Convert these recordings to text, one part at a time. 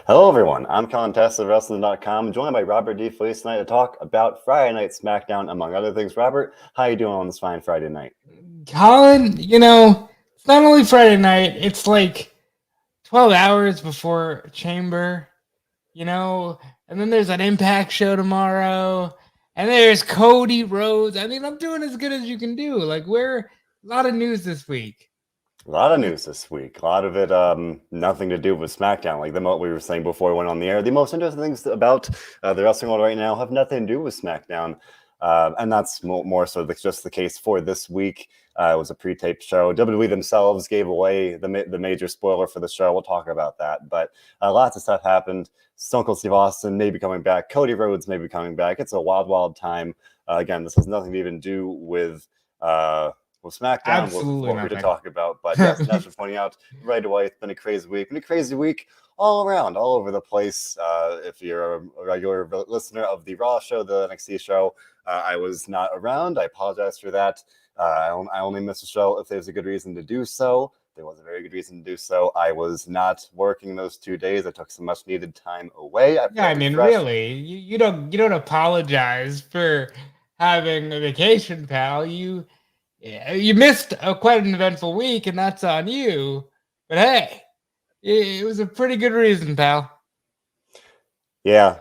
Hello, everyone. I'm Colin Tessier of WrestleZone.com, joined by Robert DeFelice tonight to talk about Friday Night SmackDown, among other things. Robert, how you doing on this fine Friday night? Colin, it's not only Friday night, it's like 12 hours before Chamber, and then there's an Impact show tomorrow, and there's Cody Rhodes. I mean, I'm doing as good as you can do. A lot of news this week. A lot of news this week. A lot of it nothing to do with SmackDown. Like what we were saying before we went on the air, the most interesting things about the wrestling world right now have nothing to do with SmackDown. And that's more so just the case for this week. It was a pre-taped show. WWE themselves gave away the major spoiler for the show. We'll talk about that. But lots of stuff happened. Stone Cold Steve Austin may be coming back. Cody Rhodes may be coming back. It's a wild, wild time. Again, this has nothing to even do with SmackDown. Absolutely what we're to talk about. But yes, that's just pointing out right away. It's been a crazy week. Been a crazy week all around, all over the place. If you're a regular listener of the Raw show, the NXT show, I was not around. I apologize for that. I only missed a show if there's a good reason to do so. There was a very good reason to do so. I was not working those 2 days. I took some much needed time away. Really, you don't apologize for having a vacation, pal. You missed quite an eventful week, and that's on you. But hey, it was a pretty good reason, pal. Yeah,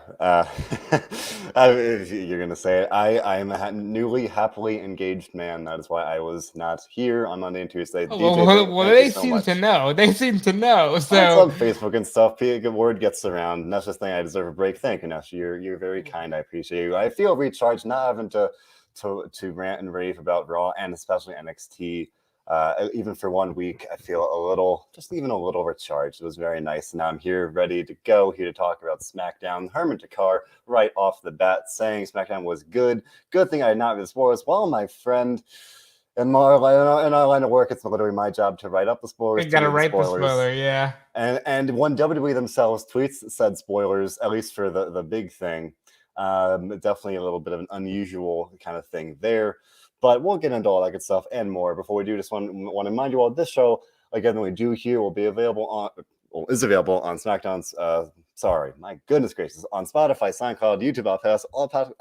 you're gonna say it. I am a newly happily engaged man. That is why I was not here on Monday and Tuesday. They seem to know. They seem to know. So on Facebook and stuff, good word gets around. And that's just the thing. I deserve a break. Thank you, Nash. You're very kind. I appreciate you. I feel recharged, not having to rant and rave about Raw and especially NXT. Even for 1 week, I feel even a little recharged. It was very nice. Now I'm here, ready to go, here to talk about SmackDown. Herman Takar, right off the bat, saying SmackDown was good. Good thing I had not read the spoilers. Well, my friend, in our line of work, it's literally my job to write up the spoilers. You gotta write the spoiler, yeah. And when WWE themselves tweets said spoilers, at least for the big thing, definitely a little bit of an unusual kind of thing there. But we'll get into all that good stuff and more. Before we do, just want to remind you all, this show, like everything we do here, will be available is available on SmackDown's, my goodness gracious, on Spotify, SoundCloud, YouTube, Apple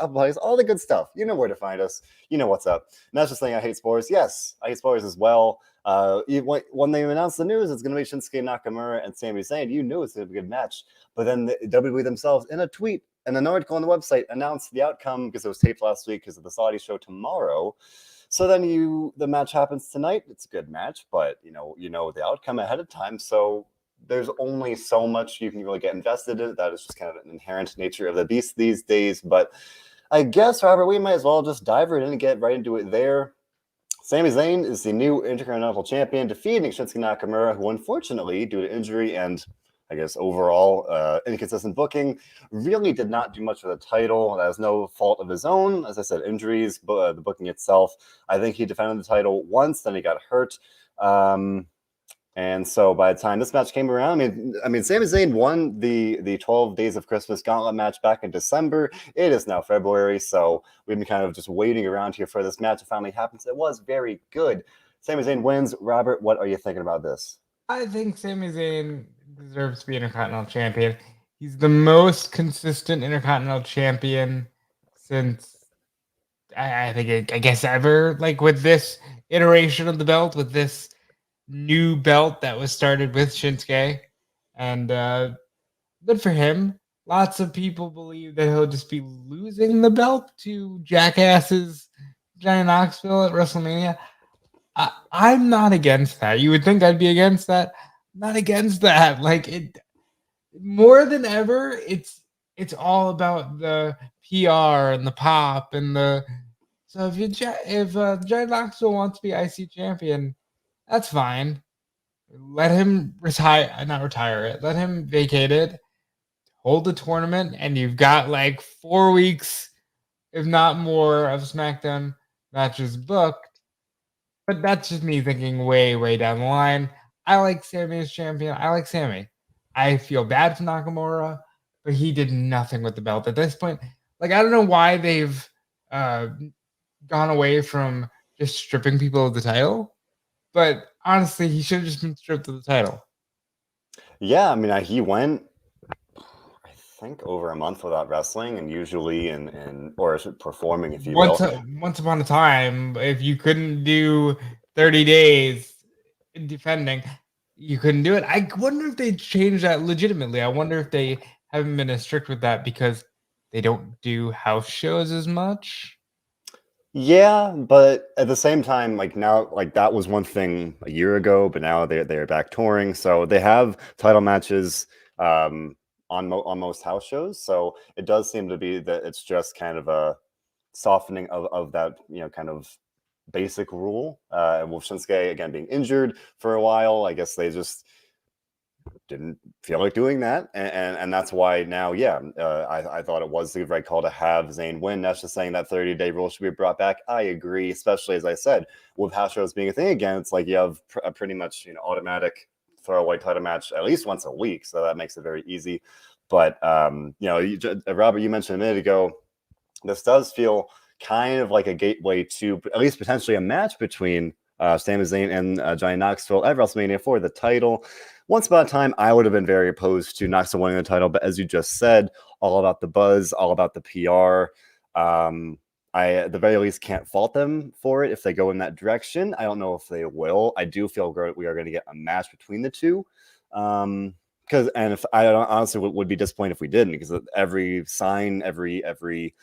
Podcasts, all the good stuff. You know where to find us. You know what's up. And that's just saying I hate spoilers. Yes, I hate spoilers as well. When they announced the news, it's going to be Shinsuke Nakamura and Sami Zayn. You knew it's going to be a good match. But then the WWE themselves, in a tweet, and an article on the website, announced the outcome because it was taped last week because of the Saudi show tomorrow. So then the match happens tonight. It's a good match, but you know the outcome ahead of time. So there's only so much you can really get invested in. That is just kind of an inherent nature of the beast these days. But I guess, Robert, we might as well just dive right in and get right into it there. Sami Zayn is the new Intercontinental Champion, defeating Shinsuke Nakamura, who unfortunately, due to injury and I guess overall inconsistent booking, really did not do much for the title. That was no fault of his own. As I said, injuries, but the booking itself. I think he defended the title once, then he got hurt. And so by the time this match came around, I mean, Sami Zayn won the 12 Days of Christmas Gauntlet match back in December. It is now February, so we've been kind of just waiting around here for this match to finally happen. It was very good. Sami Zayn wins. Robert, what are you thinking about this? I think Sami Zayn deserves to be Intercontinental Champion. He's the most consistent Intercontinental Champion since I guess ever. Like with this iteration of the belt, with this new belt that was started with Shinsuke, and good for him. Lots of people believe that he'll just be losing the belt to jackasses Johnny Knoxville at WrestleMania. I'm not against that. You would think I'd be against that. Not against that. Like it, more than ever, it's all about the PR and the pop and the. So if Johnny Knoxville wants to be IC champion, that's fine. Let him not retire it. Let him vacate it. Hold the tournament, and you've got like 4 weeks, if not more, of SmackDown matches booked. But that's just me thinking way, way down the line. I like Sami as champion. I like Sami. I feel bad for Nakamura, but he did nothing with the belt at this point. Like, I don't know why they've gone away from just stripping people of the title, but honestly, he should have just been stripped of the title. Yeah, I mean, he went think, over a month without wrestling, and usually or performing, if you Once will. once upon a time, if you couldn't do 30 days defending, you couldn't do it. I wonder if they changed that legitimately. I wonder if they haven't been as strict with that because they don't do house shows as much. Yeah, but at the same time, like now, like that was one thing a year ago, but now they're back touring, so they have title matches on most house shows. So it does seem to be that it's just kind of a softening of that, kind of basic rule. And with Shinsuke again being injured for a while, I guess they just didn't feel like doing that, and that's why now, I thought it was the right call to have Zayn win. That's just saying that 30-day rule should be brought back. I agree, especially as I said, with house shows being a thing again. It's like you have a pretty much automatic throwaway title match at least once a week, so that makes it very easy. But Robert, you mentioned a minute ago, this does feel kind of like a gateway to at least potentially a match between Sami Zayn and Johnny Knoxville at WrestleMania for the title. Once upon a time, I would have been very opposed to Knoxville winning the title, but as you just said, all about the buzz, all about the PR. I, at the very least, can't fault them for it if they go in that direction. I don't know if they will. I do feel we are going to get a match between the two. If I honestly would be disappointed if we didn't, because every sign, every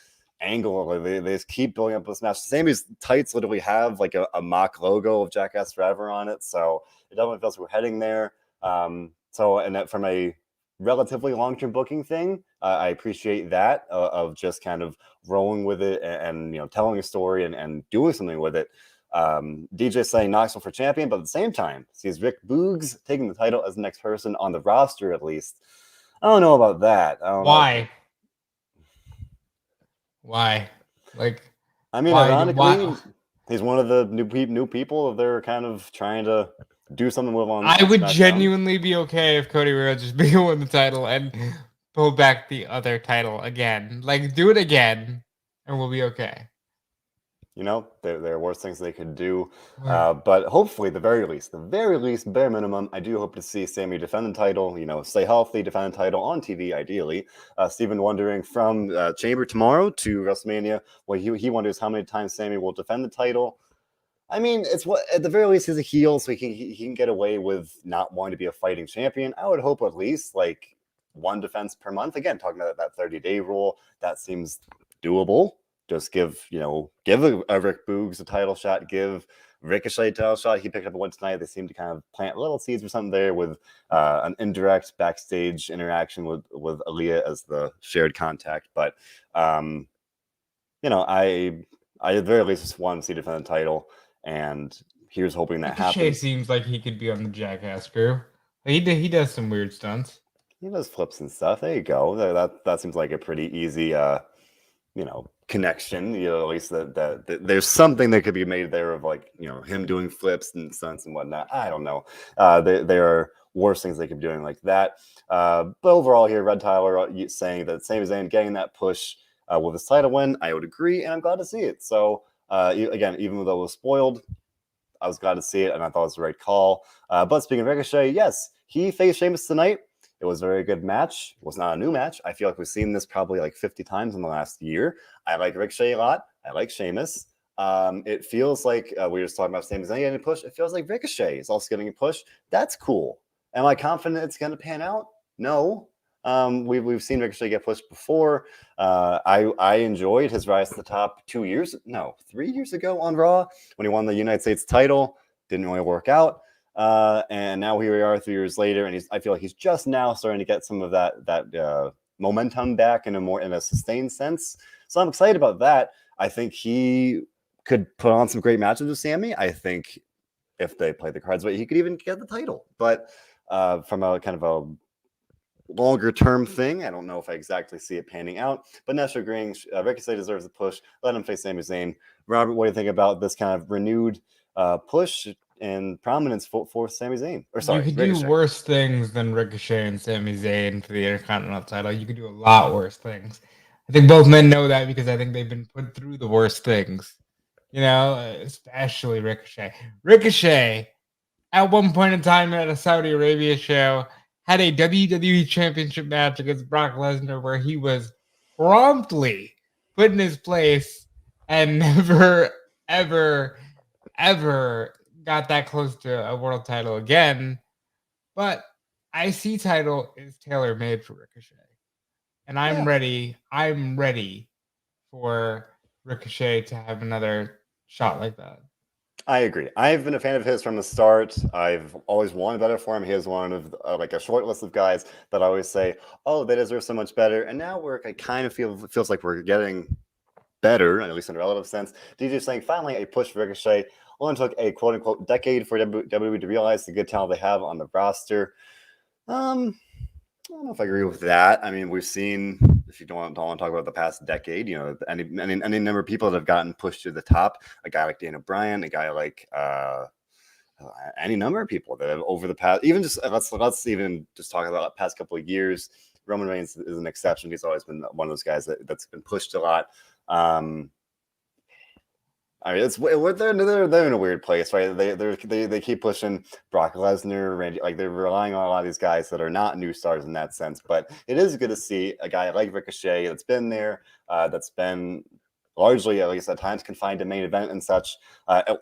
angle, they just keep building up this match. Sammy's tights literally have like a mock logo of Jackass Forever on it, so it definitely feels we're heading there. And that from a relatively long-term booking thing, I appreciate that of just kind of rolling with it and telling a story and doing something with it. DJ saying Knoxville for champion, but at the same time sees Rick Boogs taking the title as the next person on the roster, at least. I don't know about that. Why? Why? Like, I mean, ironically, he's one of the new people they're kind of trying to do something with on I would SmackDown. genuinely be okay if Cody Rhodes just be win the title and pull back the other title again. Like, do it again, and we'll be okay. There are worse things they could do. But hopefully, the very least, bare minimum, I do hope to see Sami defend the title, stay healthy, defend the title on TV, ideally. Stephen wondering from Chamber tomorrow to WrestleMania, what he wonders how many times Sami will defend the title. I mean, it's what at the very least he's a heel, so he can get away with not wanting to be a fighting champion. I would hope at least like one defense per month. Again, talking about that 30-day rule, that seems doable. Just give a Rick Boogs a title shot, give Ricochet a title shot. He picked up a win tonight. They seem to kind of plant little seeds or something there with an indirect backstage interaction with Aaliyah as the shared contact. But I at the very least just want to see defend the title. And here's hoping that Ricochet happens. seems like he could be on the Jackass crew. He does some weird stunts. He does flips and stuff. There you go. That seems like a pretty easy connection. At least that there's something that could be made there of like him doing flips and stunts and whatnot. I don't know. There are worse things they could be doing like that. But overall here, Red Tyler saying that Sami Zayn getting that push with his title win, I would agree, and I'm glad to see it. So again, even though it was spoiled, I was glad to see it, and I thought it was the right call. But speaking of Ricochet, yes, he faced Sheamus tonight. It was a very good match. It was not a new match. I feel like we've seen this probably like 50 times in the last year. I like Ricochet a lot. I like Sheamus. It feels like we were just talking about Sami Zayn getting a push. It feels like Ricochet is also getting a push. That's cool. Am I confident it's going to pan out? No. We've seen Ricochet get pushed before. I enjoyed his rise to the top 3 years ago on Raw when he won the United States title. Didn't really work out. And now here we are 3 years later, and I feel like he's just now starting to get some of that momentum back in a sustained sense. So I'm excited about that. I think he could put on some great matches with Sami. I think if they play the cards right, he could even get the title. But from a kind of a longer term thing, I don't know if I exactly see it panning out. But Nesh agreeing, Ricochet deserves a push. Let him face Sami Zayn. Robert, what do you think about this kind of renewed push and prominence for Sami Zayn? Or sorry, you could Ricochet. do worse things than Ricochet and Sami Zayn for the Intercontinental title. You could do a lot worse things. I think both men know that because I think they've been put through the worst things. Especially Ricochet. Ricochet, at one point in time at a Saudi Arabia show, had a WWE Championship match against Brock Lesnar where he was promptly put in his place and never, ever, ever got that close to a world title again. But IC title is tailor made for Ricochet. And I'm ready. I'm ready for Ricochet to have another shot like that. I agree. I've been a fan of his from the start. I've always wanted better for him. He is one of like a short list of guys that I always say, "Oh, they deserve so much better." And now I kind of feels like we're getting better, at least in a relative sense. DJ saying finally a push for Ricochet. Only took a quote unquote decade for WWE to realize the good talent they have on the roster. I don't know if I agree with that. I mean, we've seen, if you don't want to talk about the past decade, any number of people that have gotten pushed to the top. A guy like Daniel Bryan, a guy like any number of people that have over the past, even just let's even just talk about the past couple of years. Roman Reigns is an exception. He's always been one of those guys that's been pushed a lot. I mean, they're in a weird place, right? They keep pushing Brock Lesnar, Randy, like they're relying on a lot of these guys that are not new stars in that sense. But it is good to see a guy like Ricochet that's been there, that's been largely, at least at times, confined to main event and such,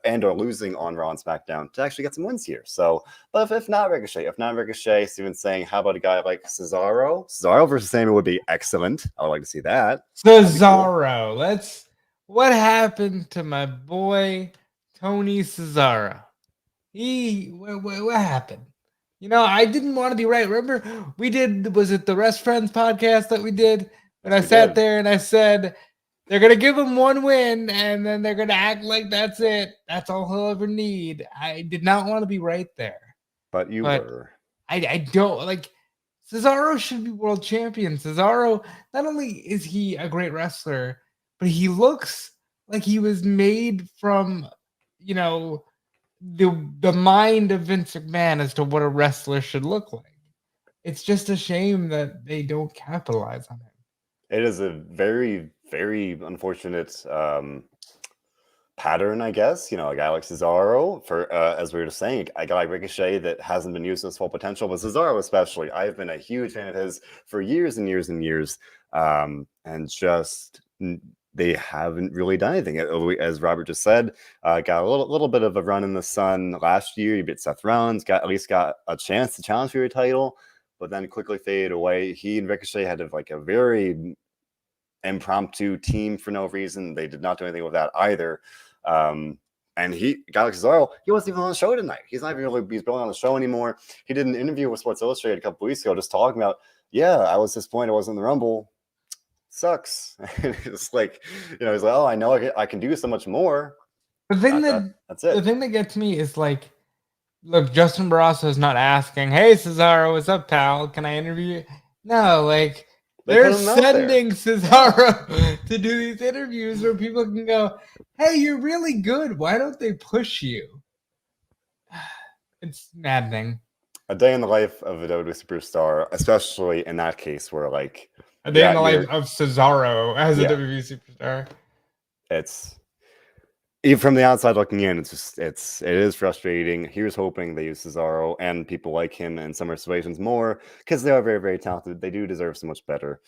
and or losing on Raw and SmackDown to actually get some wins here. So, but if not Ricochet, Steven's saying, how about a guy like Cesaro? Cesaro versus Sami would be excellent. I would like to see that. Cesaro, what happened to my boy Tony Cesaro? What happened? I didn't want to be right. Remember, was it the Rest Friends podcast that we did? And I sat there and I said, they're going to give him one win and then they're going to act like that's it. That's all he'll ever need. I did not want to be right there. But you were. I don't like Cesaro should be world champion. Cesaro, not only is he a great wrestler, but he looks like he was made from, the mind of Vince McMahon as to what a wrestler should look like. It's just a shame that they don't capitalize on him. It is a very, very unfortunate pattern, I guess. A guy like Cesaro, for as we were just saying, a guy like Ricochet that hasn't been used to his full potential, but Cesaro especially, I've been a huge fan of his for years and years and years, and just they haven't really done anything. As Robert just said, got a little bit of a run in the sun last year. He beat Seth Rollins, got a chance to challenge for your title, but then quickly faded away. He and Ricochet had a very impromptu team for no reason. They did not do anything with that either. And guy like Cesaro, he wasn't even on the show tonight. He's not even really building on the show anymore. He did an interview with Sports Illustrated a couple weeks ago just talking about, I was disappointed I wasn't in the Rumble. Sucks. It's like, he's like, oh, I know I can do so much more. That's it. The thing that gets me is like, look, Justin Barrasso is not asking, hey, Cesaro, what's up, pal? Can I interview you? No, like, they're sending Cesaro to do these interviews where people can go, hey, you're really good. Why don't they push you? It's maddening. A day in the life of a WWE superstar, especially in that case where like a day in the life of Cesaro as a WWE superstar. It's even from the outside looking in, it is frustrating. Here's hoping they use Cesaro and people like him in similar situations more because they are very, very talented. They do deserve so much better.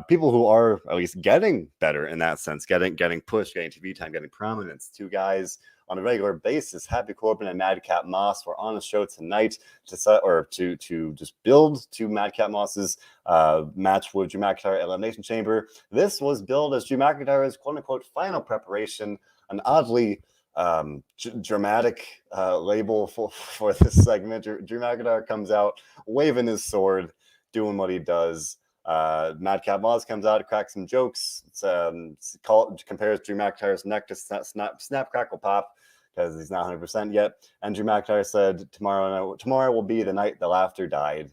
People who are at least getting better in that sense, getting pushed, getting TV time, getting prominence. Two guys on a regular basis, Happy Corbin and Madcap Moss, were on the show tonight to just build to Madcap Moss's match with Drew McIntyre at Elimination Chamber. This was billed as Drew McIntyre's quote unquote final preparation. An oddly dramatic label for this segment. Drew McIntyre comes out waving his sword, doing what he does. Madcap Moss comes out, cracks some jokes. Compares Drew McIntyre's neck to snap, crackle, pop because he's not 100% yet. And Drew McIntyre said, "Tomorrow will be the night the laughter died."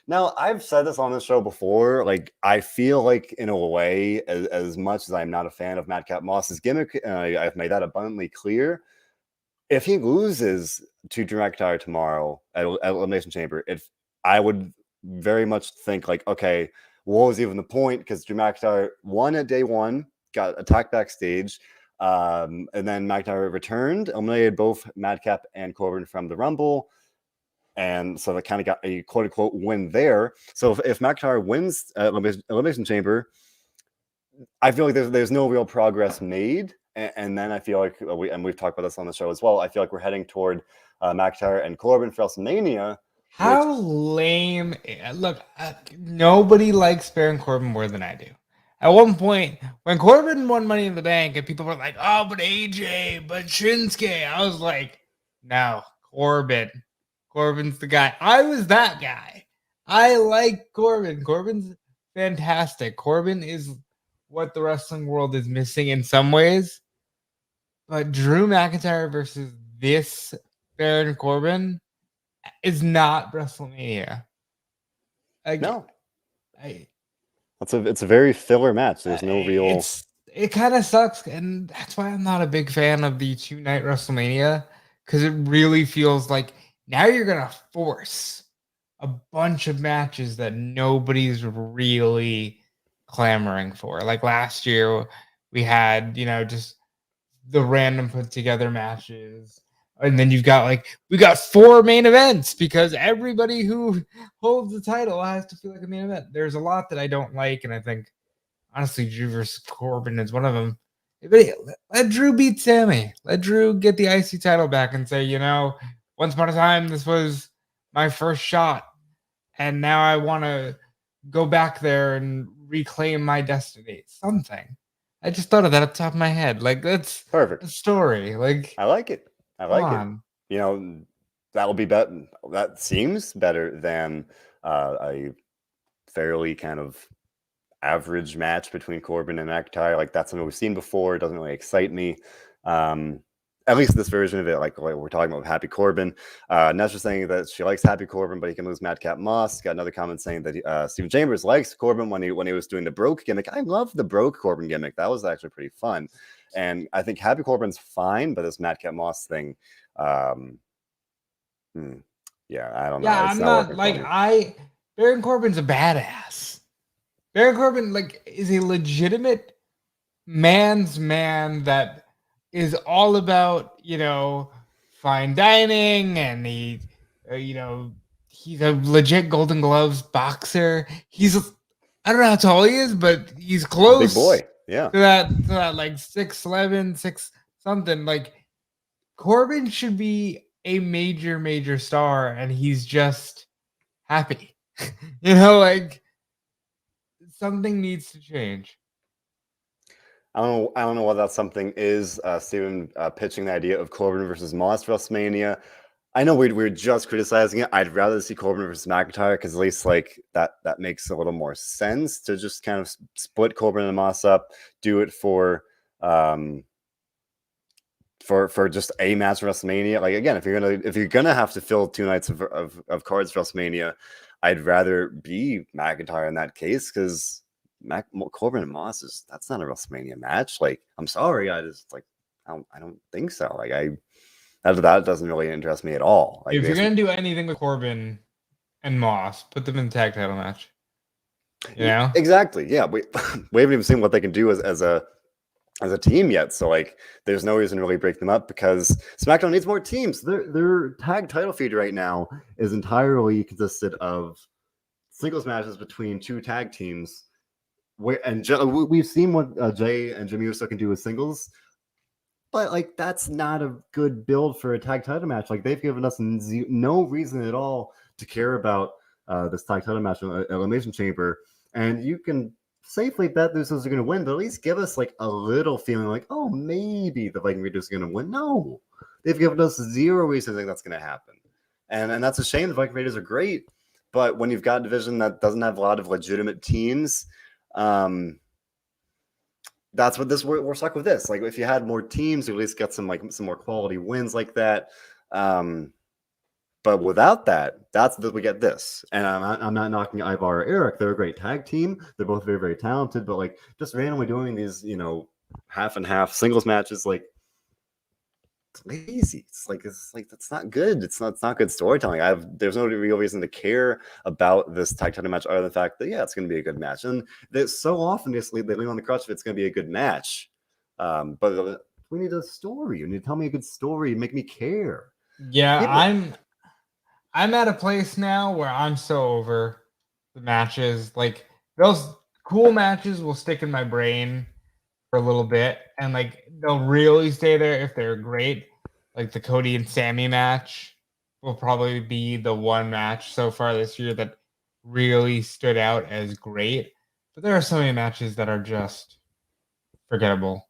Now, I've said this on this show before. Like, I feel like, in a way, as much as I'm not a fan of Madcap Moss's gimmick, I've made that abundantly clear. If he loses to Drew McIntyre tomorrow at Elimination Chamber, I would very much think, like, okay, what was even the point? Because Drew McIntyre won at day one, got attacked backstage, and then McIntyre returned, eliminated both Madcap and Corbin from the Rumble. And so they kind of got a quote unquote win there. So if McIntyre wins Elimination Chamber, I feel like there's no real progress made. And then I feel like we've talked about this on the show as well. I feel like we're heading toward McIntyre and Corbin for WrestleMania. How lame. Look, nobody likes Baron Corbin more than I do. At one point, when Corbin won Money in the Bank, and people were like, oh, but AJ, but Shinsuke, I was like, no, Corbin. Corbin's the guy. I was that guy. I like Corbin. Corbin's fantastic. Corbin is what the wrestling world is missing in some ways. But Drew McIntyre versus this Baron Corbin is not WrestleMania. No. It's a very filler match. There's no real. It kind of sucks, and that's why I'm not a big fan of the 2-night WrestleMania, because it really feels like now you're gonna force a bunch of matches that nobody's really clamoring for. Like last year, we had just the random put together matches. And then we got 4 main events because everybody who holds the title has to feel like a main event. There's a lot that I don't like, and I think honestly Drew versus Corbin is one of them. Let Drew beat Sami. Let Drew get the IC title back and say, once upon a time this was my first shot, and now I want to go back there and reclaim my destiny. Something. I just thought of that at the top of my head. Like, that's perfect. A story. Like, I like it. That will be better. That seems better than a fairly kind of average match between Corbin and McIntyre. Like, that's something we've seen before. It doesn't really excite me. At least this version of it, like we're talking about with Happy Corbin. Nestor saying that she likes Happy Corbin, but he can lose Madcap Moss. Got another comment saying that Steven Chambers likes Corbin when he was doing the broke gimmick. I love the broke Corbin gimmick. That was actually pretty fun. And I think Happy Corbin's fine, but this Madcap Moss thing, I don't know. Yeah, I'm not like Baron Corbin's a badass. Baron Corbin is a legitimate man's man that is all about fine dining, and he he's a legit Golden Gloves boxer. I don't know how tall he is, but he's close. Big boy. Yeah. To that 6'11", 6 something. Like, Corbin should be a major star, and he's just happy. Something needs to change. I don't know what that something is. Steven pitching the idea of Corbin versus Moss for WrestleMania. I know we're just criticizing it. I'd rather see Corbin versus McIntyre, because at least that makes a little more sense to just kind of split Corbin and Moss up, do it for just a match for WrestleMania. Like, again, if you're gonna have to fill 2 nights of cards for WrestleMania, I'd rather be McIntyre in that case, because Corbin and Moss that's not a WrestleMania match. Like, I'm sorry, I don't think so. Like, that doesn't really interest me at all. Like, if you're gonna do anything with Corbin and Moss, put them in the tag title match. Exactly. Yeah, we haven't even seen what they can do as a team yet. So there's no reason to really break them up, because SmackDown needs more teams. Their tag title feed right now is entirely consisted of singles matches between 2 tag teams. We've seen what Jay and Jimmy Uso can do with singles, but that's not a good build for a tag title match. Like, they've given us no reason at all to care about this tag title match in Elimination Chamber, and you can safely bet this is going to win, but at least give us a little feeling like, oh, maybe the Viking Raiders are going to win. No, they've given us 0 reason to think that's going to happen, and that's a shame. The Viking Raiders are great, but when you've got a division that doesn't have a lot of legitimate teams, that's what we're stuck with this. Like, if you had more teams, you at least get some more quality wins like that. But without that, we get this. And I'm not knocking Ivar or Eric. They're a great tag team. They're both very, very talented. But just randomly doing these, half and half singles matches, it's lazy. It's that's not good. It's not good storytelling. There's no real reason to care about this tag title match other than the fact that it's going to be a good match. And so often they lean on the crutch if it's going to be a good match. But we need a story. You need to tell me a good story and make me care. Yeah, I'm at a place now where I'm so over the matches. Like those cool matches will stick in my brain for a little bit, and like they'll really stay there if they're great. Like the Cody and Sami match will probably be the one match so far this year that really stood out as great. But there are so many matches that are just forgettable.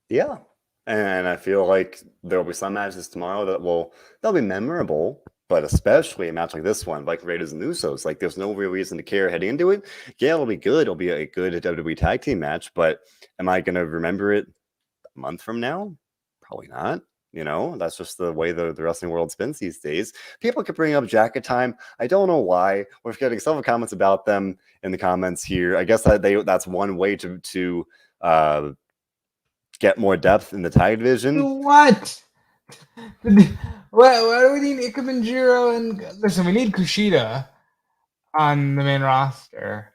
Yeah. And I feel like there'll be some matches tomorrow they'll be memorable, but especially a match like this one, like Raiders and Usos. Like there's no real reason to care heading into it. Yeah, it'll be good. It'll be a good WWE tag team match, but am I gonna remember it a month from now? Probably not. That's just the way the wrestling world spins these days. People could bring up Jacket Time. I don't know why. We're getting several comments about them in the comments here. I guess that's one way to get more depth in the tag division. What? Why do we need Ikemen Jiro and listen? We need Kushida on the main roster,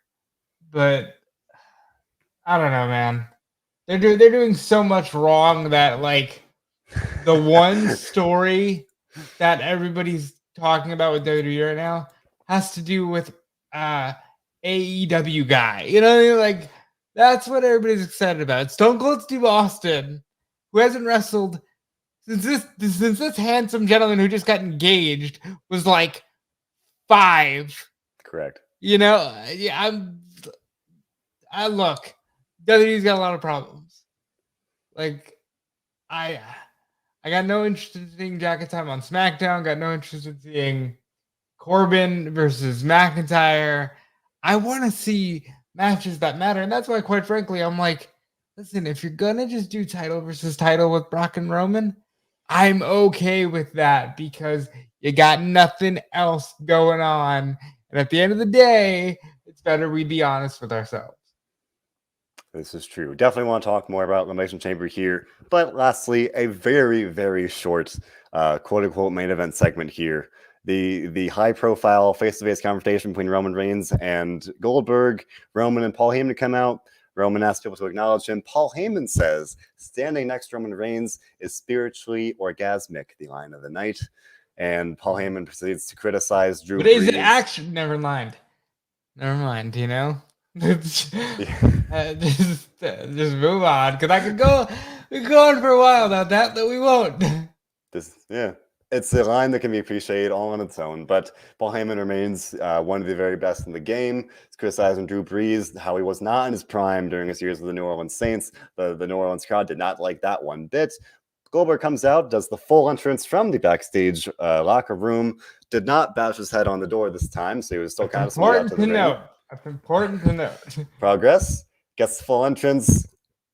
but I don't know, man. They're doing so much wrong that like the one story that everybody's talking about with WWE right now has to do with AEW guy. You know what I mean? Like that's what everybody's excited about. Stone Cold Steve Austin, who hasn't wrestled since this handsome gentleman who just got engaged was like 5. Correct. Yeah, I look. WWE's got a lot of problems. Like I got no interest in seeing Jacket Time on SmackDown. Got no interest in seeing Corbin versus McIntyre. I want to see matches that matter, and that's why, quite frankly, I'm like, listen, if you're gonna just do title versus title with Brock and Roman, I'm okay with that because you got nothing else going on. And at the end of the day, it's better we be honest with ourselves. This is true. Definitely want to talk more about Elimination Chamber here. But lastly, a very, very short quote-unquote main event segment here. The high-profile face-to-face confrontation between Roman Reigns and Goldberg. Roman and Paul Heyman come out. Roman asks people to acknowledge him. Paul Heyman says, standing next to Roman Reigns is spiritually orgasmic, the line of the night. And Paul Heyman proceeds to criticize Drew But Brees. is it action? Never mind, just move on, because I could go on for a while about that, but we won't. It's a line that can be appreciated all on its own, but Paul Heyman remains one of the very best in the game. He's criticizing Drew Brees, how he was not in his prime during his years with the New Orleans Saints. The New Orleans crowd did not like that one bit. Goldberg comes out, does the full entrance from the backstage locker room, did not bash his head on the door this time, so he was still kind of swinging out to the ring. That's important to note. Progress, gets the full entrance.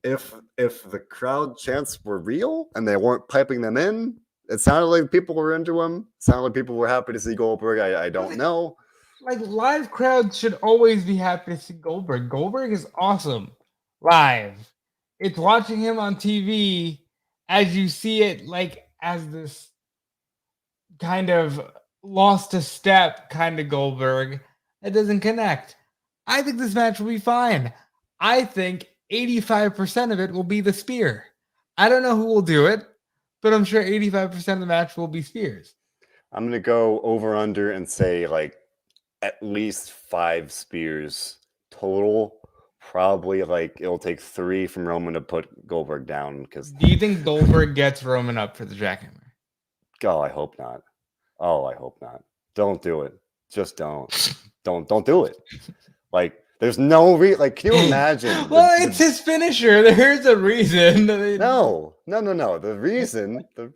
If the crowd chants were real and they weren't piping them in, it sounded like people were into him. It sounded like people were happy to see Goldberg. I don't know. Like live crowds should always be happy to see Goldberg. Goldberg is awesome live. It's watching him on TV as you see it, like as this kind of lost a step kind of Goldberg that doesn't connect. I think this match will be fine. I think 85% of it will be the spear. I don't know who will do it, but I'm sure 85% of the match will be spears. I'm going to go over under and say like at least 5 spears total. Probably like it'll take 3 from Roman to put Goldberg down. Do you think Goldberg gets Roman up for the jackhammer? Oh, I hope not. Don't do it. Just don't. Don't do it. Like there's no can you imagine? Well, it's his finisher. There's a reason. No. The reason, his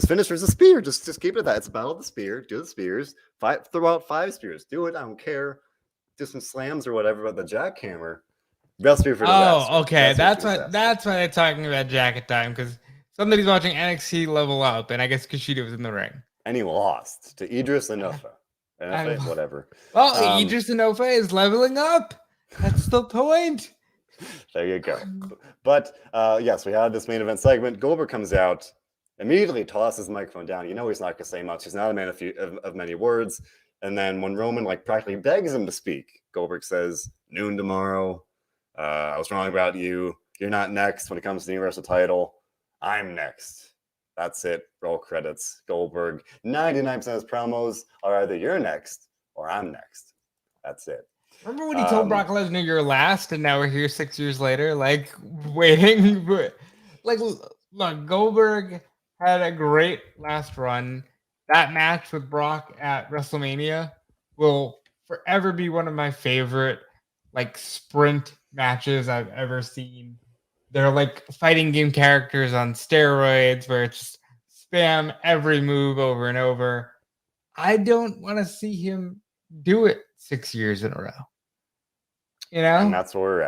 finisher is a spear. Just keep it at that. It's a battle of the spear. Do the spears. Throw out 5 spears. Do it. I don't care. Do some slams or whatever. But the jackhammer, recipe for disaster. Oh, okay. That's why they're talking about Jacket Time, because somebody's watching NXT Level Up, and I guess Kushida was in the ring. And he lost to Idris Enofa. Whatever. Well, Idris Enofa is leveling up. That's the point. There you go. But yes, we had this main event segment. Goldberg comes out, immediately tosses the microphone down. You know he's not going to say much. He's not a man of many words. And then when Roman practically begs him to speak, Goldberg says, "Noon tomorrow. I was wrong about you. You're not next when it comes to the Universal title. I'm next." That's it. Roll credits. Goldberg. 99% of his promos are either you're next or I'm next. That's it. Remember when he told Brock Lesnar you're last, and now we're here 6 years later, like waiting for, like, look, Goldberg had a great last run. That match with Brock at WrestleMania will forever be one of my favorite, like, sprint matches I've ever seen. They're like fighting game characters on steroids where it's just spam every move over and over. I don't want to see him do it 6 years in a row. You know? And that's where we're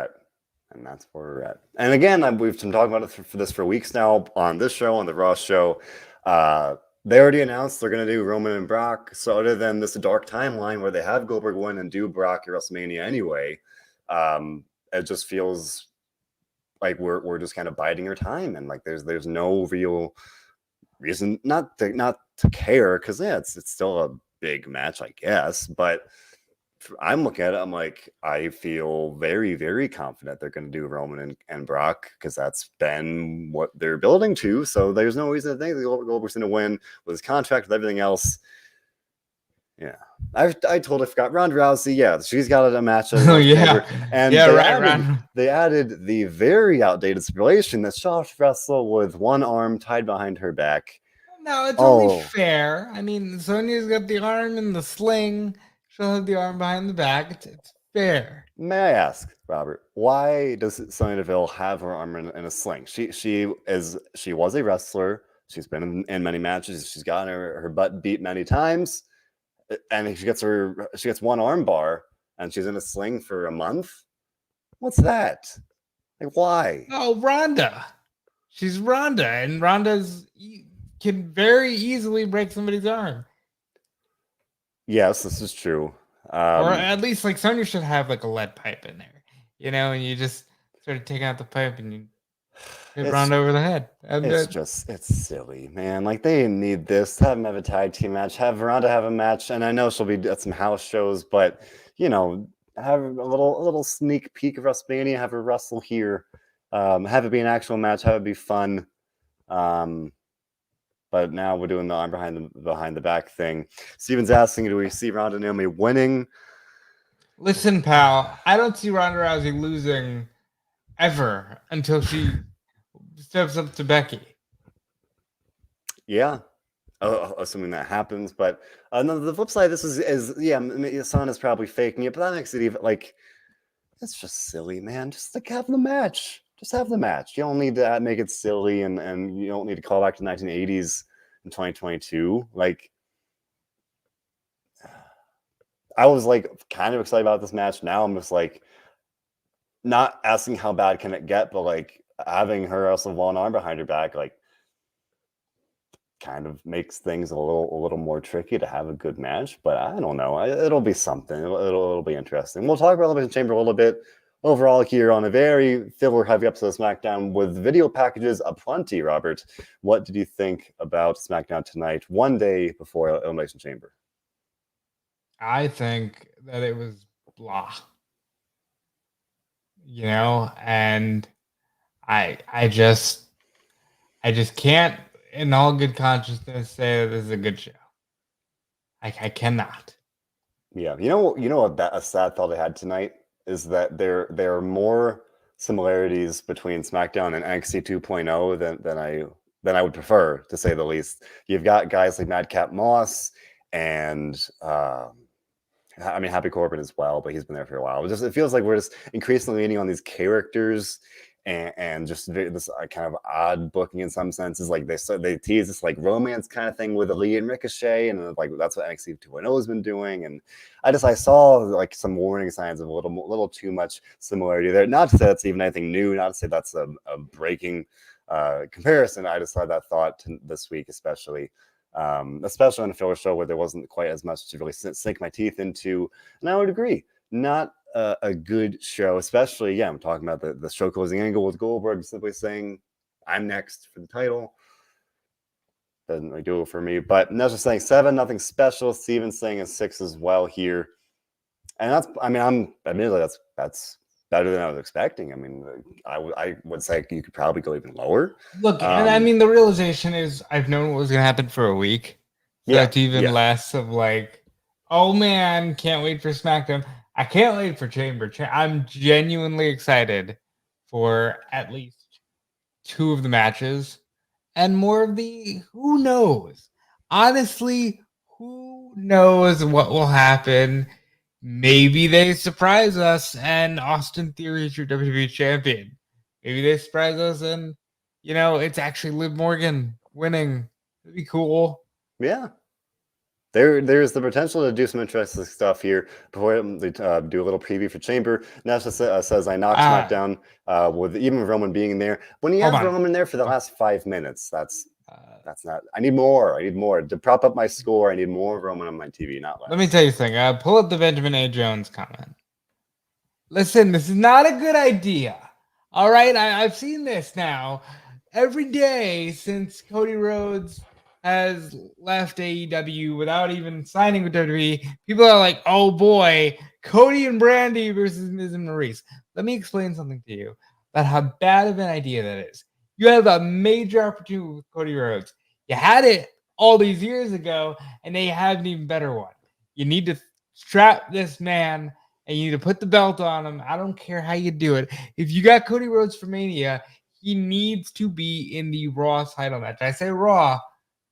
at. And again, we've been talking about it for this for weeks now on this show, on the Raw show. They already announced they're going to do Roman and Brock. So other than this dark timeline where they have Goldberg win and do Brock at WrestleMania anyway, it just feels like we're just kind of biding our time, and like there's no real reason not to care, because it's still a big match, I guess. But I'm looking at it, I'm like, I feel very, very confident they're going to do Roman and Brock, because that's been what they're building to. So there's no reason to think that Goldberg's going to win with his contract, with everything else. Yeah, I totally forgot. Ronda Rousey, yeah, she's got a match. Oh yeah, and yeah, they added the very outdated stipulation that she'll have to wrestle with one arm tied behind her back. No, it's only fair. I mean, Sonya's got the arm in the sling. She'll have the arm behind the back. It's fair. May I ask, Robert, why does Sonya Deville have her arm in a sling? She was a wrestler. She's been in many matches. She's gotten her butt beat many times, and she gets one arm bar, and she's in a sling for a month. What's that? Like, why? Oh, Ronda. She's Ronda, and Ronda's can very easily break somebody's arm. Yes, this is true. Or at least, like, Sonya should have like a lead pipe in there, you know, and you just sort of take out the pipe and you hit Ronda over the head. And it's silly, man. Like, they didn't need this. Have them have a tag team match. Have Ronda have a match, and I know she'll be at some house shows, but you know, have a little sneak peek of WrestleMania. Have her wrestle here. Have it be an actual match. Have it be fun. But now we're doing the arm behind the back thing. Steven's asking, do we see Ronda Naomi winning? Listen, pal, I don't see Ronda Rousey losing ever until she steps up to Becky. Yeah, assuming that happens. But the flip side, this is yeah, Sana's probably faking it, but that makes it even, like, it's just silly, man. Just like have the match. Just have the match. You don't need to make it silly, and you don't need to call back to the 1980s in 2022. Like, I was like kind of excited about this match. Now I'm just like not asking how bad can it get, but like having her wrestle one arm behind her back, like, kind of makes things a little more tricky to have a good match. But I don't know. It'll be something. It'll be interesting. We'll talk about Elimination Chamber a little bit. Overall, here on a very filler-heavy episode of SmackDown with video packages aplenty, Robert, what did you think about SmackDown tonight, one day before Elimination Chamber? I think that it was blah. You know, and I just can't, in all good consciousness, say that this is a good show. I cannot. Yeah, you know a sad thought I had tonight is that there are more similarities between SmackDown and NXT 2.0 than I would prefer, to say the least. You've got guys like Madcap Moss and I mean Happy Corbin as well, but he's been there for a while. It feels like we're just increasingly leaning on these characters and just this kind of odd booking in some senses. Like they tease this like romance kind of thing with Elite and Ricochet, and like that's what NXT 2.0 has been doing. And I saw like some warning signs of a little too much similarity there. Not to say that's even anything new, not to say that's a breaking comparison. I just had that thought this week, especially on a filler show where there wasn't quite as much to really sink my teeth into. And I would agree, not a good show, especially, yeah, I'm talking about the show closing angle with Goldberg simply saying, I'm next for the title. Doesn't really do it for me, but that's just saying 7, nothing special. Steven saying a 6 as well here. And that's, I mean, admittedly, that's better than I was expecting. I mean, I would say you could probably go even lower. Look, and I mean, the realization is I've known what was going to happen for a week. So that's even less of like, oh man, can't wait for SmackDown. I can't wait for Chamber. I'm genuinely excited for at least 2 of the matches and more of the who knows. Honestly, who knows what will happen? Maybe they surprise us and Austin Theory is your WWE champion. Maybe they surprise us and, it's actually Liv Morgan winning. It'd be cool. Yeah. There's the potential to do some interesting stuff here. Before they do a little preview for Chamber, Nasha says, I knocked SmackDown with even Roman being there. When you have Roman there for the last 5 minutes, that's not. I need more. To prop up my score. I need more Roman on my TV, not less. Let me tell you something. Pull up the Benjamin A. Jones comment. Listen, this is not a good idea. All right, I've seen this now every day since Cody Rhodes has left AEW without even signing with WWE. People are like, oh boy, Cody and Brandy versus Miz and Maurice. Let me explain something to you about how bad of an idea that is. You have a major opportunity with Cody Rhodes. You had it all these years ago, and they have an even better one. You need to strap this man, and you need to put the belt on him. I don't care how you do it. If you got Cody Rhodes for Mania, he needs to be in the Raw title match. I say Raw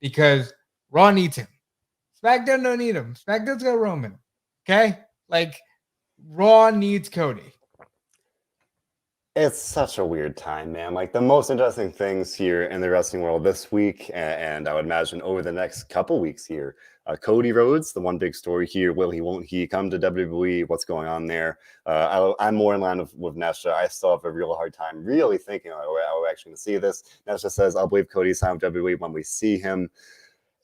because Raw needs him. SmackDown don't need him. SmackDown's got Roman. Okay? Like, Raw needs Cody. It's such a weird time, man. Like, the most interesting things here in the wrestling world this week, and I would imagine over the next couple weeks here, Cody Rhodes, the one big story here. Will he, won't he come to WWE? What's going on there? I'm more in line with Nesha. I still have a real hard time really thinking, are we actually going to see this? Nesha says, I'll believe Cody's signed with WWE when we see him.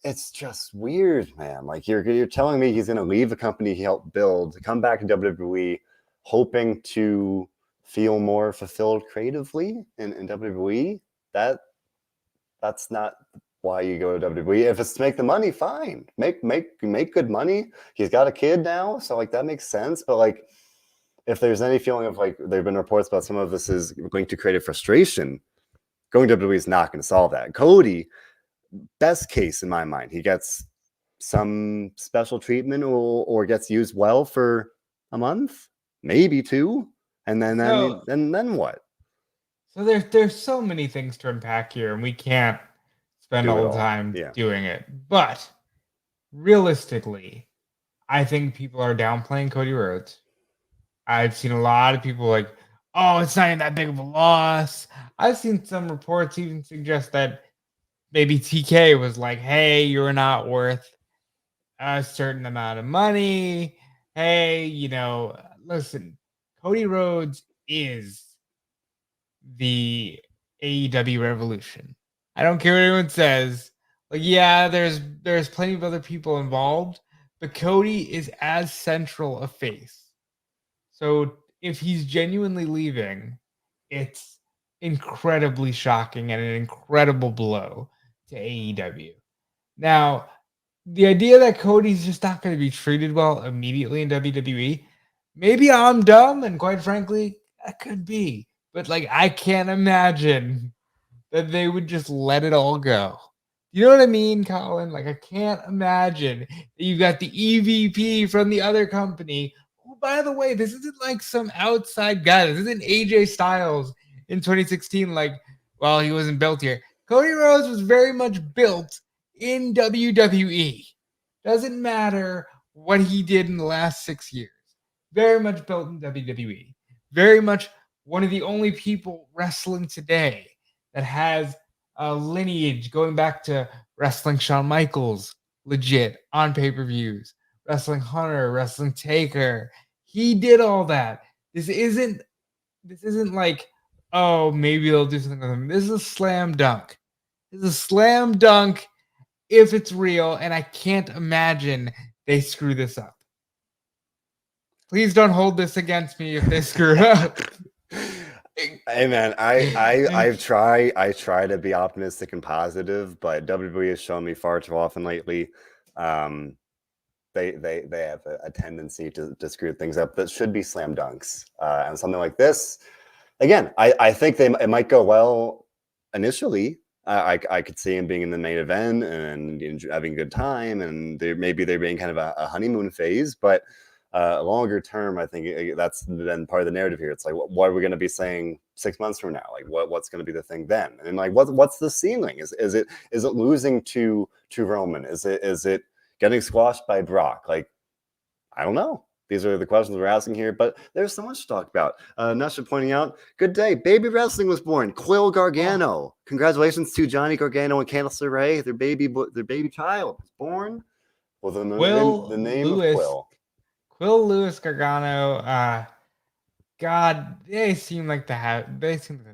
It's just weird, man. Like, you're telling me he's going to leave the company he helped build, to come back to WWE, hoping to feel more fulfilled creatively in WWE. That's not why you go to WWE. If it's to make the money, fine. Make good money. He's got a kid now, so like that makes sense. But like, if there's any feeling of like there've been reports about some of this is going to create a frustration, going to WWE is not going to solve that. Cody, best case in my mind, he gets some special treatment or gets used well for a month, maybe 2. And then what? So there's so many things to unpack here, and we can't spend all the time doing it. But realistically, I think people are downplaying Cody Rhodes. I've seen a lot of people like, oh, it's not even that big of a loss. I've seen some reports even suggest that maybe TK was like, hey, you're not worth a certain amount of money. Hey, listen, Cody Rhodes is the AEW revolution. I don't care what anyone says. Like, yeah, there's plenty of other people involved, but Cody is as central a face. So if he's genuinely leaving, it's incredibly shocking and an incredible blow to AEW. Now, the idea that Cody's just not going to be treated well immediately in WWE, maybe I'm dumb, and quite frankly, that could be. But like, I can't imagine that they would just let it all go. You know what I mean, Colin? Like, I can't imagine that you've got the EVP from the other company. Who, by the way, this isn't like some outside guy. This isn't AJ Styles in 2016. Like, well, he wasn't built here. Cody Rhodes was very much built in WWE. Doesn't matter what he did in the last 6 years. Very much built in WWE. Very much one of the only people wrestling today that has a lineage going back to wrestling Shawn Michaels, legit, on pay-per-views, wrestling Hunter, wrestling Taker. He did all that. This isn't like, oh, maybe they'll do something with him. This is a slam dunk. This is a slam dunk if it's real, and I can't imagine they screw this up. Please don't hold this against me if they screw it up. Hey man, I try to be optimistic and positive, but WWE has shown me far too often lately. they have a tendency to screw things up that should be slam dunks. And something like this, again, I think it might go well initially. I could see him being in the main event and having a good time, and maybe they're being kind of a honeymoon phase, but longer term, I think that's then part of the narrative here. It's like, what are we going to be saying 6 months from now? Like, what's going to be the thing then? And like, what's the ceiling? Is it losing to Roman? Is it getting squashed by Brock? Like, I don't know. These are the questions we're asking here, but there's so much to talk about. Nasha pointing out, good day. Baby wrestling was born. Quill Gargano. Congratulations to Johnny Gargano and Candice LeRae. Their baby child was born with the name Lewis, of Quill. Quill Lewis Gargano. God, they seem like the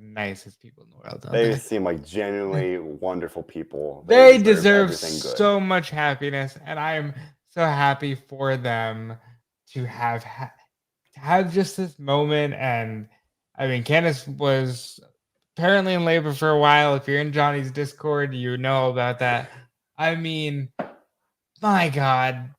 nicest people in the world. They seem like genuinely wonderful people. They deserve so much happiness, and I am so happy for them to have just this moment. And I mean, Candice was apparently in labor for a while. If you're in Johnny's Discord, you know about that. I mean, my God,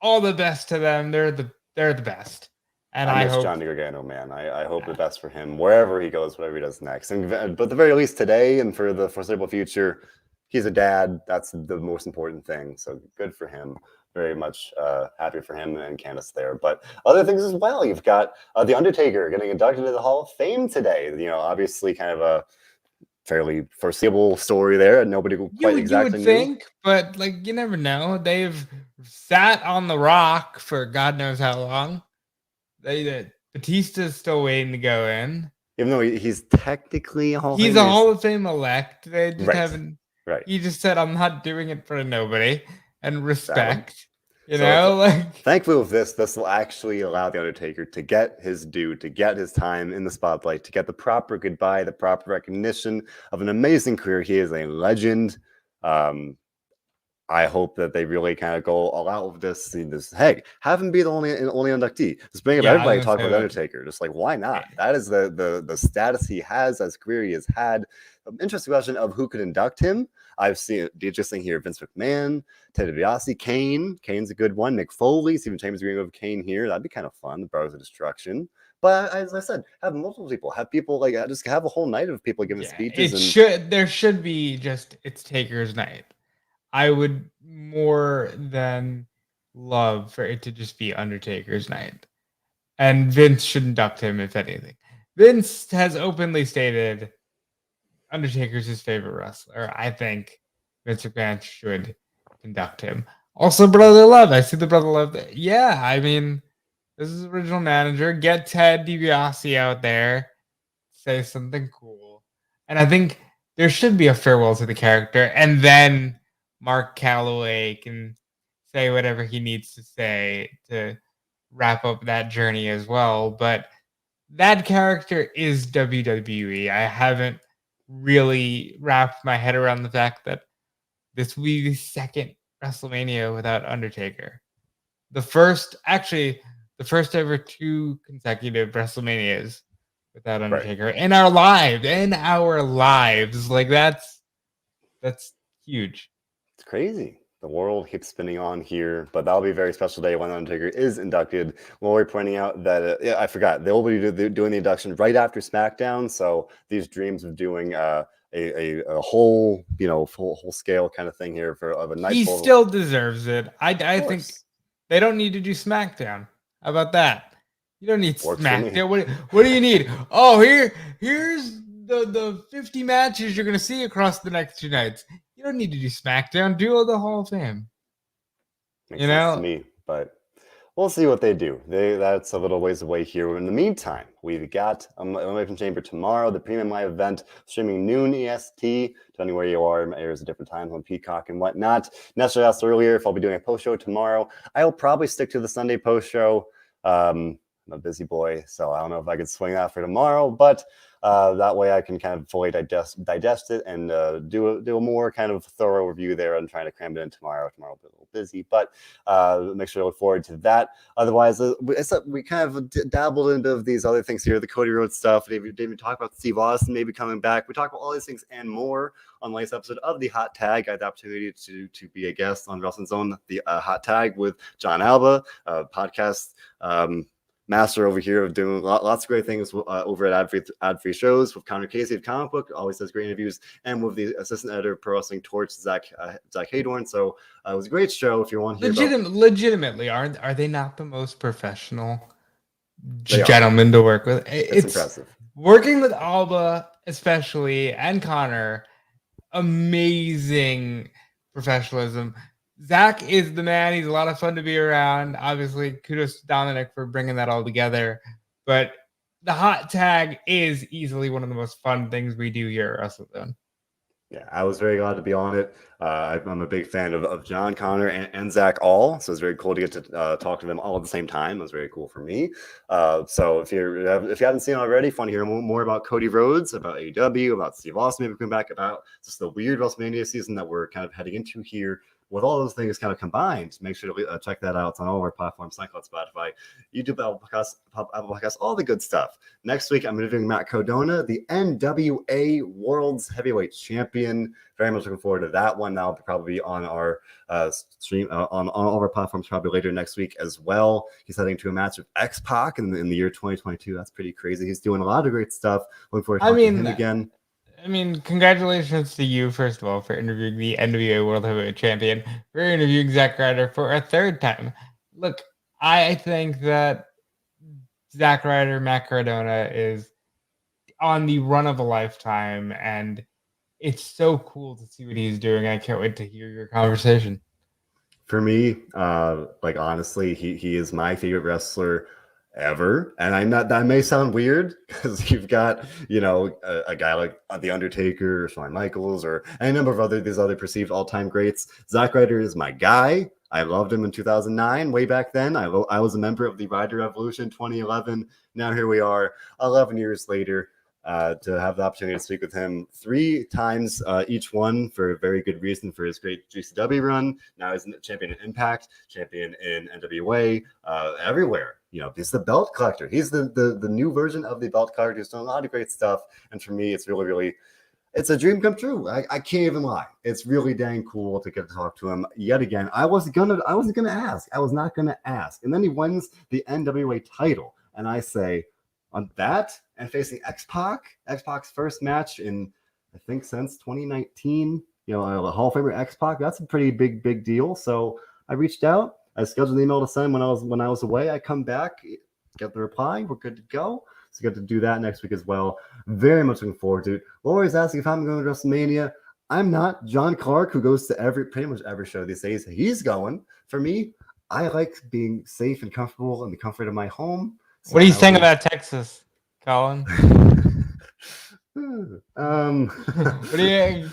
all the best to them. They're the best. And I hope Johnny Gargano, man. I hope the best for him wherever he goes, whatever he does next. But at the very least today and for the foreseeable future, he's a dad. That's the most important thing. So good for him. Very much happy for him and Candice there. But other things as well. You've got the Undertaker getting inducted into the Hall of Fame today. You know, obviously kind of a fairly foreseeable story there. Nobody quite exactly knew. Think, but like you never know. They've sat on the Rock for God knows how long. Batista's still waiting to go in, even though he's technically a Hall of Fame. He's a Hall of Fame elect. They just haven't. Right. He just said, "I'm not doing it for nobody," and respect. You know, like thankfully with this will actually allow the Undertaker to get his due, to get his time in the spotlight, to get the proper goodbye, the proper recognition of an amazing career. He is a legend. I hope that they really kind of go all out with this. Hey, have him be the only inductee. Just bring up everybody talk about Undertaker. Just like, why not? That is the status he has, as career he has had. Interesting question of who could induct him. I've seen the interesting here: Vince McMahon, Ted DiBiase, Kane. Kane's a good one. Mick Foley, Stephen Chambers agreeing with Kane here. That'd be kind of fun. The Brothers of Destruction. But as I said, have multiple people. Have people like just have a whole night of people giving speeches. There should be just it's Taker's night. I would more than love for it to just be Undertaker's night. And Vince should induct him, if anything. Vince has openly stated Undertaker's his favorite wrestler. I think Vince McMahon should induct him. Also, Brother Love. I see the Brother Love. Yeah, I mean, this is original manager. Get Ted DiBiase out there. Say something cool. And I think there should be a farewell to the character. And then Mark Calloway can say whatever he needs to say to wrap up that journey as well. But that character is WWE. I haven't really wrapped my head around the fact that this will be the second WrestleMania without Undertaker. The first ever 2 consecutive WrestleManias without Undertaker in our lives. Like that's huge. It's crazy. The world keeps spinning on here, but that'll be a very special day when Undertaker is inducted. We're pointing out that I forgot they will be doing the induction right after SmackDown. So these dreams of doing a whole full scale kind of thing here of a night. He still deserves it. I think they don't need to do SmackDown. How about that? You don't need SmackDown. What do you need? Oh, here's the 50 matches you're gonna see across the next 2 nights. You don't need to do SmackDown. Do the Hall of Fame. Makes sense to me, but we'll see what they do. That's a little ways away here. In the meantime, we've got Elimination Chamber tomorrow, the premium live event, streaming noon EST. Depending where you are, it airs at different times on Peacock and whatnot. Nestor asked earlier if I'll be doing a post show tomorrow. I'll probably stick to the Sunday post show. I'm a busy boy, so I don't know if I could swing that for tomorrow, but that way I can kind of fully digest it and do a more kind of thorough review there. I'm trying to cram it in tomorrow. Tomorrow will be a little busy, but make sure to look forward to that. Otherwise, we kind of dabbled into these other things here, the Cody Rhodes stuff. We didn't even talk about Steve Austin maybe coming back. We talked about all these things and more on the latest episode of the Hot Tag. I had the opportunity to be a guest on WrestleZone, the Hot Tag with John Alba, podcast master over here of doing lots of great things over at ad-free shows with Connor Casey of Comic Book, always does great interviews, and with the assistant editor of Pro Wrestling Torch, Zach Haydorn. So it was a great show. If you want to hear legitimately, are they not the most professional They are. gentlemen to work with? It's impressive. Working with Alba, especially, and Connor, amazing professionalism. Zach is the man. He's a lot of fun to be around. Obviously, kudos to Dominic for bringing that all together. But the Hot Tag is easily one of the most fun things we do here at WrestleZone. Yeah, I was very glad to be on it. I'm a big fan of John, Connor, and Zach all. So it's very cool to get to talk to them all at the same time. It was very cool for me. So if you haven't seen it already, fun to hear more about Cody Rhodes, about AEW, about Steve Austin maybe coming back, about just the weird WrestleMania season that we're kind of heading into here. With all those things kind of combined, make sure to check that out. It's on all of our platforms, SoundCloud, Spotify, YouTube, Apple Podcasts, all the good stuff. Next week, I'm interviewing Matt Cardona, the NWA World's Heavyweight Champion. Very much looking forward to that one. That'll probably be on our stream, on all of our platforms probably later next week as well. He's heading to a match with X-Pac in the year 2022. That's pretty crazy. He's doing a lot of great stuff. Looking forward to talking to him again. I mean, congratulations to you, first of all, for interviewing the NWA World Heavyweight Champion, for interviewing Zack Ryder for a third time. Look, I think that Zack Ryder, Matt Cardona is on the run of a lifetime, and it's so cool to see what he's doing. I can't wait to hear your conversation. For me, honestly, he is my favorite wrestler ever. And I'm not, that may sound weird because you've got, a guy like The Undertaker or Shawn Michaels or any number of these other perceived all-time greats. Zack Ryder is my guy. I loved him in 2009, way back then. I was a member of the Ryder Revolution 2011. Now here we are 11 years later. To have the opportunity to speak with him 3 times, each one for a very good reason for his great GCW run. Now he's champion in Impact, champion in NWA, everywhere. He's the belt collector. He's the new version of the belt collector. He's done a lot of great stuff. And for me, it's really, it's a dream come true. I can't even lie. It's really dang cool to get to talk to him yet again. I wasn't gonna ask. I was not gonna ask. And then he wins the NWA title. And I say, on that and facing X-Pac's first match in, I think, since 2019, a Hall of Famer X-Pac, that's a pretty big deal. So I reached out. I scheduled an email to send when I was away. I come back, get the reply. We're good to go. So get to do that next week as well. Very much looking forward to it. Laura's asking if I'm going to WrestleMania. I'm not. John Clark, who goes to pretty much every show these days, he's going. For me, I like being safe and comfortable in the comfort of my home. So what do you think about Texas, Colin? What do you?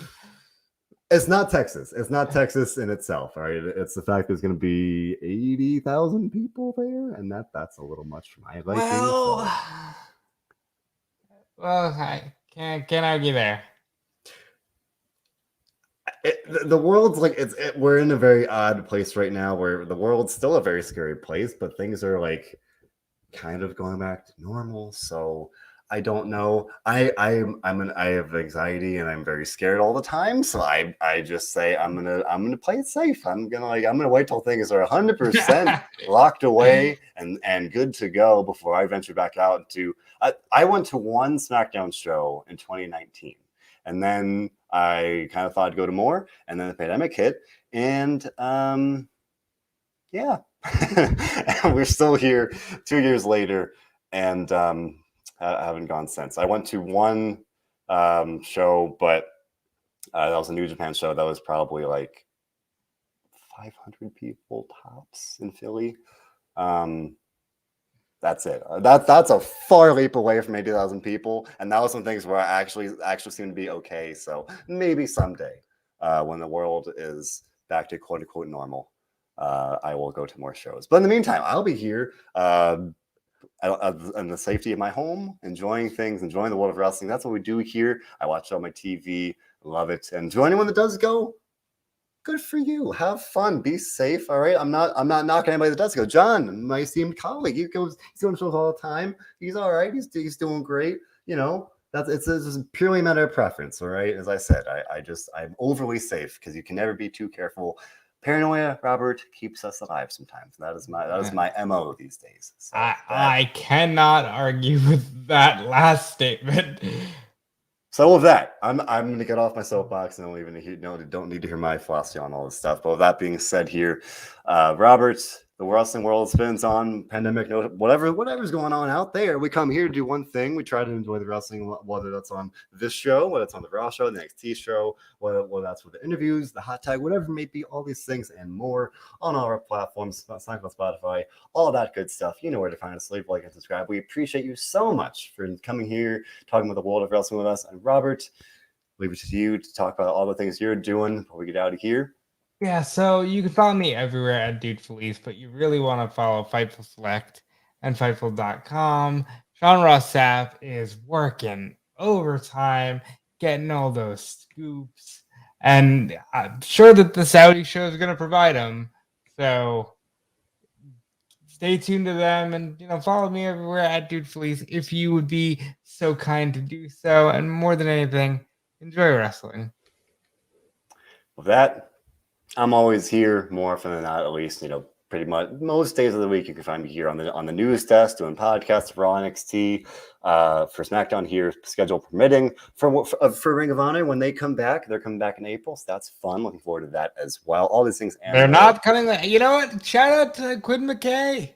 It's not Texas. It's not Texas in itself. All right, it's the fact there's going to be 80,000 people there, and that's a little much for my liking. Well, I can't argue there. The world's we're in a very odd place right now, where the world's still a very scary place, but things are kind of going back to normal. So I don't know. I have anxiety and I'm very scared all the time. So I just say I'm gonna play it safe. I'm gonna wait till things are 100% locked away and good to go before I venture back out to. I went to one SmackDown show in 2019, and then I kind of thought I'd go to more, and then the pandemic hit, and yeah. We're still here 2 years later, and haven't gone since. I went to one show, but that was a New Japan show. That was probably 500 people tops in Philly. That's it. That's a far leap away from 80,000 people, and that was some things where I actually seem to be okay. So maybe someday, when the world is back to quote unquote normal, I will go to more shows. But in the meantime, I'll be here in the safety of my home, enjoying things, enjoying the world of wrestling. That's what we do here. I watch it on my TV, love it. And to anyone that does go, good for you. Have fun. Be safe. All right. I'm not knocking anybody that does go. John, my esteemed colleague, he's doing shows all the time. He's all right. He's doing great. You know, it's purely a matter of preference. All right. As I said, I'm overly safe because you can never be too careful. Paranoia, Robert, keeps us alive sometimes. That is my MO these days. So I cannot argue with that last statement. So with that, I'm going to get off my soapbox and don't need to hear my philosophy on all this stuff. But with that being said, here, Robert, the wrestling world spins on pandemic, whatever's going on out there. We come here to do one thing. We try to enjoy the wrestling, whether that's on this show, whether it's on the Raw show, the NXT show, whether that's with the interviews, the hot tag, whatever it may be, all these things and more on our platforms, SoundCloud, Spotify, all that good stuff. You know where to find us. Leave, like, and subscribe. We appreciate you so much for coming here, talking about the world of wrestling with us. And Robert, leave it to you to talk about all the things you're doing before we get out of here. Yeah, so you can follow me everywhere at DeFelice, but you really want to follow Fightful Select and Fightful.com. Sean Ross Sapp is working overtime, getting all those scoops, and I'm sure that the Saudi show is going to provide them. So stay tuned to them, and follow me everywhere at DeFelice if you would be so kind to do so. And more than anything, enjoy wrestling. With that, I'm always here more often than not, at least, pretty much most days of the week. You can find me here on the news desk doing podcasts for Raw, NXT, for SmackDown here, schedule permitting. For Ring of Honor, when they come back, they're coming back in April, so that's fun. Looking forward to that as well. All these things. They're not coming. You know what? Shout out to Quinn McKay.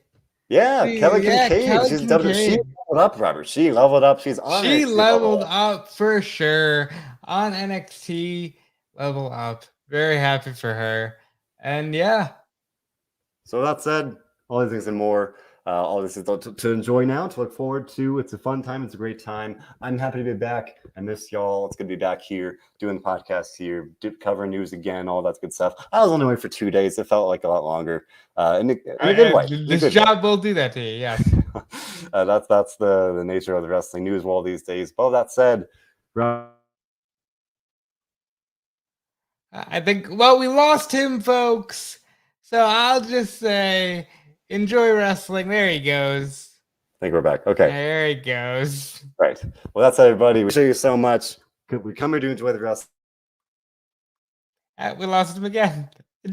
Yeah, Kelly Kincaid. She leveled up, Robert. She leveled up. She's on. She leveled up for sure on NXT. Level up. Very happy for her. And yeah. So that said, all these things and more. All this is to enjoy now, to look forward to. It's a fun time. It's a great time. I'm happy to be back. I miss y'all. It's good to be back here doing the podcast here, covering news again, all that good stuff. I was only away for 2 days. It felt like a lot longer. In a good way. This job will do that to you, yes. That's the nature of the wrestling news world these days. But all that said, I think, we lost him, folks. So I'll just say, enjoy wrestling. There he goes. I think we're back. Okay. There he goes. Right. Well, that's everybody. We show you so much. We come here to enjoy the wrestling. We lost him again.